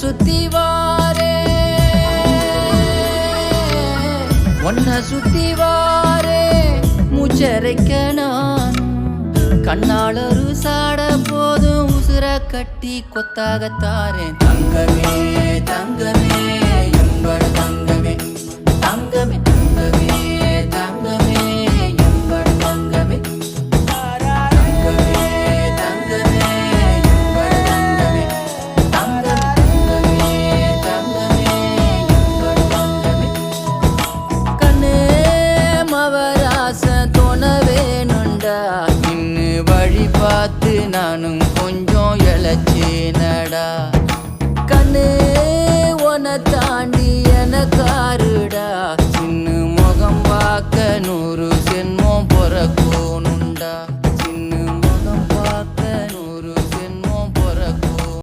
சுத்தி வாரே ஒன்ன சுத்தி வாரே மூச்சரைக்க நான் கண்ணாளரு சாட போதும் உசுர கட்டி கொத்தாகத்தாரேன் தங்கமே தங்கமே எங்கள் தங்கமே தங்கமே தங்கமே தங்கமே எங்கள் தங்கமே தங்கமே தங்கமே எங்கள் தங்கமே தங்கமே தங்கமே எங்கள் தங்கமே கண்ணே மவராச தோணவேனுண்டா இன்னு வழி பார்த்து நானும் கொஞ்சம் இழைச்சேனடா கண்ணே உன தாண்டி எனக்கார